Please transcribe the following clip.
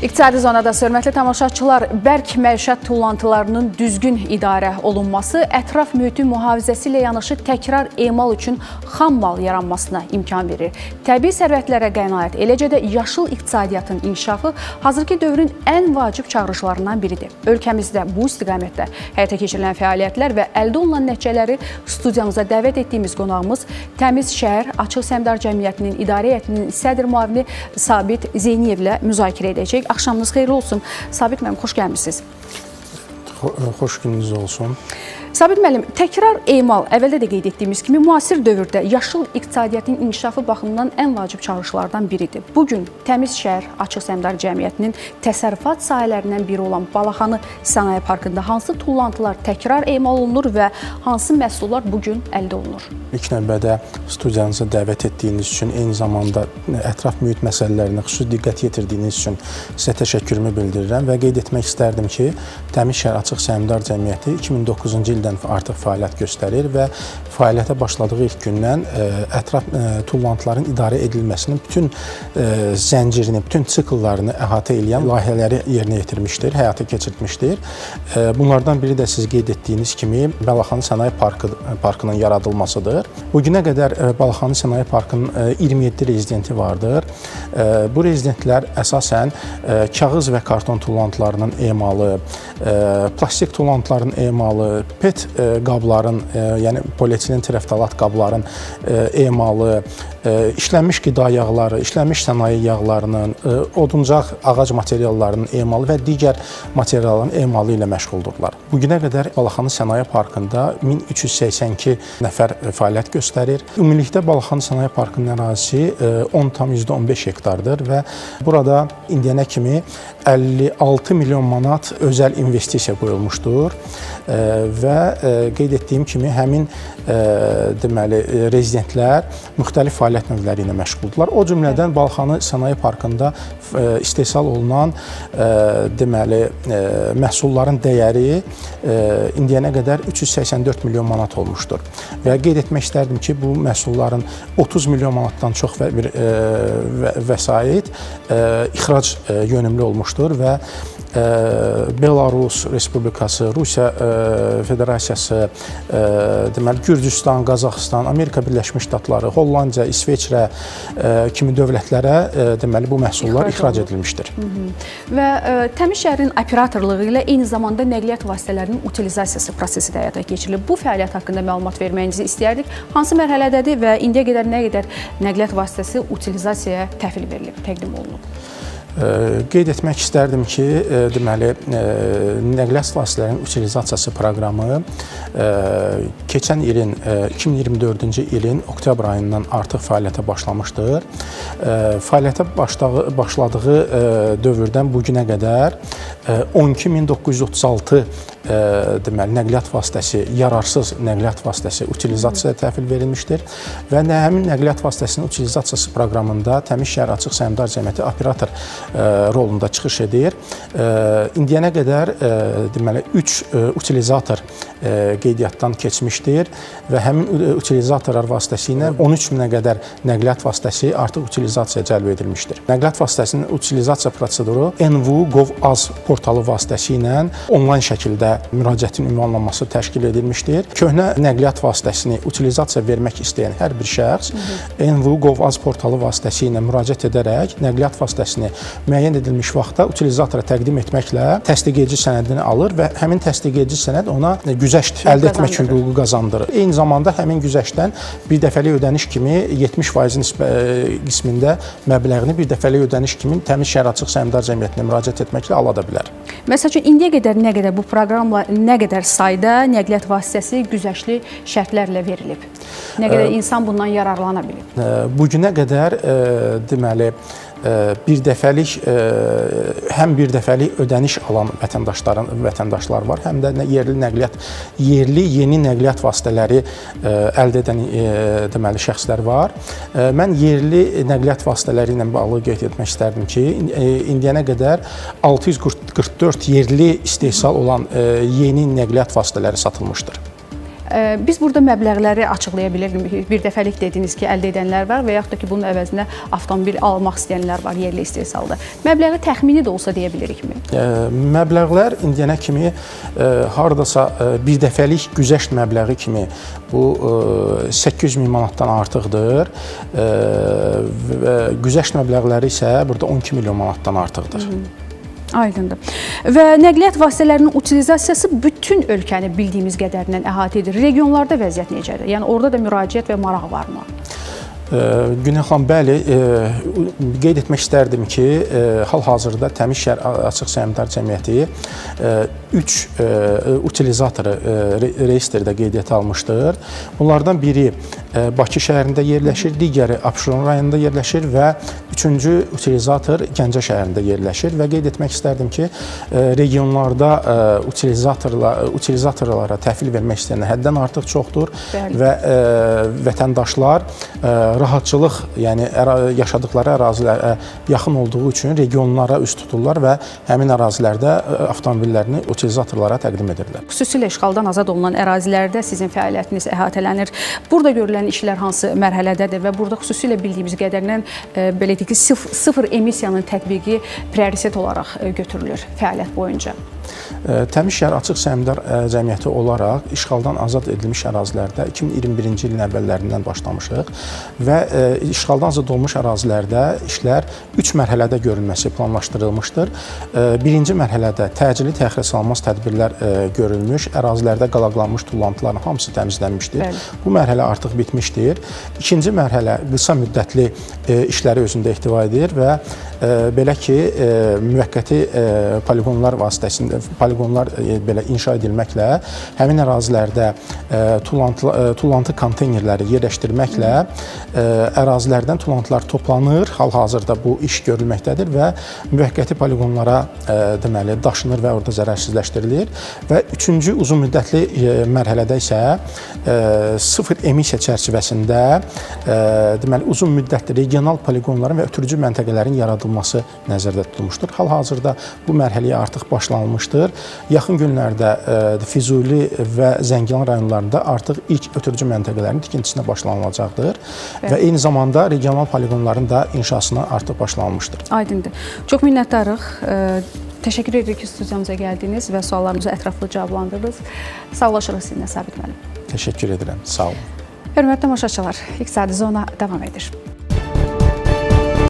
İqtisadi zonada hörmətli tamaşaçılar, bərk məişət tullantılarının düzgün idarə olunması, ətraf mühitin mühafizəsi ilə yanaşı təkrar emal üçün xam mal yaranmasına imkan verir. Təbii sərvətlərə qənaət, eləcə də yaşıl iqtisadiyyatın inkişafı hazırki dövrün ən vacib çağırışlarından biridir. Ölkəmizdə bu istiqamətdə həyata keçirilən fəaliyyətlər və əldə olunan nəticələri studiyamıza dəvət etdiyimiz qonağımız Təmiz Şəhər Açıq Səhmdar Cəmiyyətinin İdarə Heyətinin sədr müavini Sabit Zeyniyevlə müzakirə edəcək. Axşamınız xeyirli olsun. Sabit müəllim, xoş gəlmişsiniz. Xoş gününüz olsun. Sabit müəllim, təkrar emal, əvvəldə də qeyd etdiyimiz kimi, müasir dövrdə yaşıl iqtisadiyyatın inkişafı baxımından ən vacib çağırışlardan biridir. Bugün Təmiz Şəhər Açıq Səhmdar Cəmiyyətinin təsərrüfat sahələrindən biri olan Balaxanı Sənaye Parkında hansı tullantılar təkrar emal olunur və hansı məhsullar bugün əldə olunur? İlk növbədə studiyanıza dəvət etdiyiniz üçün, eyni zamanda ətraf mühit məsələlərinə xüsusi diqqət yetirdiyiniz üçün sizə təşəkkürümü bildirirəm və qeyd etmək istərdim ki, Təmiz Şəhər Açıq Səhmdar Cəmiyyəti 2009-cu ildən artıq fəaliyyət göstərir və fəaliyyətə başladığı ilk gündən ətraf tullantıların idarə edilməsinin bütün zəncirini, bütün sikllarını əhatə edən layihələri yerinə yetirmişdir, həyata keçirtmişdir. Bunlardan biri də siz qeyd etdiyiniz kimi Balaxanı Sənaye Parkının yaradılmasıdır. Bugünə qədər Balaxanı Sənaye Parkının 27 rezidenti vardır. Bu rezidentlər əsasən kağız və karton tullantılarının emalı, plastik tullantıların emalı, PET qabların, yəni polietilen tereftalat qabların emalı, işlənmiş qida yağları, işlənmiş sənaye yağlarının, oduncaq ağac materiallarının emalı və digər materialların emalı ilə məşğuldurlar. Bugünə qədər Balaxanı Sənaye Parkında 1382 nəfər fəaliyyət göstərir. Ümumilikdə Balaxanı Sənaye Parkının ərazisi 10,15 hektardır və burada indiyənə kimi 56 milyon manat özəl investisiya qoyulmuşdur və qeyd etdiyim kimi həmin deməli rezidentlər müxtəlif fəaliyyət növləri ilə məşğuldurlar. O cümlədən Balaxanı Sənaye Parkında istehsal olunan deməli məhsulların dəyəri indiyənə qədər 384 milyon manat olmuşdur. Və qeyd etmək istərdim ki, bu məhsulların 30 milyon manatdan çox vəsait ixrac yönümlü olmuşdur və Belarus Respublikası, Rusiya Federasiyası, deməli Gürcüstan, Qazaxıstan, Amerika Birləşmiş Ştatları, Hollandiya, İsveçrə kimi dövlətlərə deməli bu məhsullar ixrac edilmişdir. Və Təmiz şəhərin operatorluğu ilə eyni zamanda nəqliyyat vasitələrinin utilizasiyası prosesi də həyata keçirilir. Bu fəaliyyət haqqında məlumat verməyinizi istəyərdik. Hansı mərhələdədir və indiyə qədər nə qədər nəqliyyat vasitəsi utilizasiyaya təhvil verilib, təqdim olunub? Qeyd etmək istərdim ki, deməli, nəqliyyat vasitələrinin utilizasiyası proqramı keçən ilin, 2024-cü ilin oktyabr ayından artıq fəaliyyətə başlamışdır. Fəaliyyətə başladığı dövrdən bugünə qədər 12.936 deməli, nəqliyyat vasitəsi, yararsız nəqliyyat vasitəsi utilizasiyaya təhvil verilmişdir və həmin nəqliyyat vasitəsinin utilizasiyası proqramında Təmiz Şəhər Açıq Səhmdar Cəmiyyəti operator rolunda çıxış edir. İndiyənə qədər deməli 3 utilizator qeydiyyatdan keçmişdir və həmin utilizatorlar vasitəsilə 13 minə qədər nəqliyyat vasitəsi artıq utilizasiyaya cəlb edilmişdir. Nəqliyyat vasitəsinin utilizasiya proseduru NVU.gov.az portalı vasitəsilə onlayn şəkildə müraciətin ünvanlanması təşkil edilmişdir. Köhnə nəqliyyat vasitəsini utilizasiya vermək istəyən hər bir şəxs NVU.gov.az portalı vasitəsilə müraciət edərək nəqliyyat vasitəsini müəyyən edilmiş vaxtda utilizatora təqdim etməklə təsdiqedici sənədini alır və həmin təsdiqedici sənəd ona güzəşt əldə etmək hüququ qazandırır. Eyni zamanda həmin güzəştdən bir dəfəlik ödəniş kimi 70% qismində məbləğini bir dəfəlik ödəniş kimi Təmiz Şəhər Açıq Səhmdar Cəmiyyətinə müraciət etməklə ala bilər. Məsəl üçün, indiyə qədər nə qədər bu proqramla nə qədər sayda nəqliyyat vasitəsi güzəştli şərtlərlə verilib? Nə qədər insan bundan yararlana bilib? Bugünə qədər deməli həm bir dəfəlik ödəniş alan vətəndaşlar var, həm də yerli yeni nəqliyyat vasitələri əldə edən deməli şəxslər var. Mən yerli nəqliyyat vasitələri ilə bağlı qeyd etmək istərdim ki, indiyənə qədər 644 yerli istehsal olan yeni nəqliyyat vasitələri satılmışdır. Biz burada məbləğləri açıqlaya bilirik. Bir dəfəlik dediniz ki, əldə edənlər var və yaxud da ki, bunun əvəzinə avtomobil almaq istəyənlər var yerli istehsalda. Məbləği təxmini də olsa deyə bilirikmi? Məbləğlər indiyənə kimi hardasa bir dəfəlik güzəşt məbləği kimi bu 800 min manatdan artıqdır. Güzəşt məbləğləri isə burada 12 milyon manatdan artıqdır. Aydındır. Və nəqliyyat vasitələrinin utilizasiyası bütün ölkəni bildiyimiz qədərindən əhatə edir. Regionlarda vəziyyət necədir? Yəni orada da müraciət və maraq varmı? Günel xanım, bəli, qeyd etmək istərdim ki, hal-hazırda Təmiz Şəhər Açıq Səhmdar Cəmiyyəti 3 utilizatoru reyestrdə qeydiyyata almışdır. Bunlardan biri Bakı şəhərində yerləşir, digəri Abşeron rayonunda yerləşir və üçüncü utilizator Gəncə şəhərində yerləşir və qeyd etmək istərdim ki, regionlarda utilizatorlara təhvil vermək istəyənlər həddən artıq çoxdur. Bəli. Və vətəndaşlar rahatçılıq, yəni yaşadıkları ərazilərə yaxın olduğu üçün regionlara üst tuturlar və həmin ərazilərdə avtomobillərini utilizatorlara təqdim edirlər. Xüsusilə işğaldan azad olunan ərazilərdə sizin fəaliyyətiniz əhatələnir. Burada görülən işlər hansı mərhələdədir və burada xüsusilə bildiyimiz qədərindən belə deyək ki, sıfır emisiyanın tətbiqi prioritet olaraq götürülür fəaliyyət boyunca? Təmiz Şəhər Açıq Səhmdar Cəmiyyəti olaraq işğaldan azad edilmiş ərazilərdə 2021-ci ilin əvvəllərindən başlamışıq və işğaldan azad olmuş ərazilərdə işlər 3 mərhələdə görülməsi planlaşdırılmışdır. Birinci mərhələdə təcili təxirə salınmaz tədbirlər görülmüş, ərazilərdə qalaqlanmış tullantıların hamısı təmizlənmişdir. Bəli. Bu mərhələ artıq bitmişdir. İkinci mərhələ qısa müddətli işləri özündə ehtiva edir və belə ki, müvəqqəti poligonlar vasitəsilə poligonlar belə inşa edilməklə həmin ərazilərdə tullantı konteynerləri yerləşdirməklə ərazilərdən tullantılar toplanır. Hal-hazırda bu iş görülməkdədir və müvəqqəti poligonlara deməli daşınır və orada zərərsizləşdirilir və üçüncü uzun müddətli mərhələdə isə sıfır emisiya çərçivəsində deməli uzun müddətli regional poligonların və ötürücü məntəqələrin yaradılması nəzərdə tutulmuşdur. Hal-hazırda bu mərhələyə artıq başlanılmışdır. Yaxın günlərdə Füzuli və Zəngilan rayonlarında artıq ilk ötürücü məntəqələrin tikintisinə başlanılacaqdır. Bəli. Və eyni zamanda regional poligonların da inşasına artıq başlanılmışdır. Aydındır. Çox minnətdarıq. Təşəkkür edirik ki, studiyamıza gəldiniz və suallarımızı ətraflı cavablandırdınız. Sağlaşırıq sizinlə, Sabit müəllim. Təşəkkür edirəm. Sağ olun. Hörmətli tamaşaçılar, İqtisadi Zona davam edir.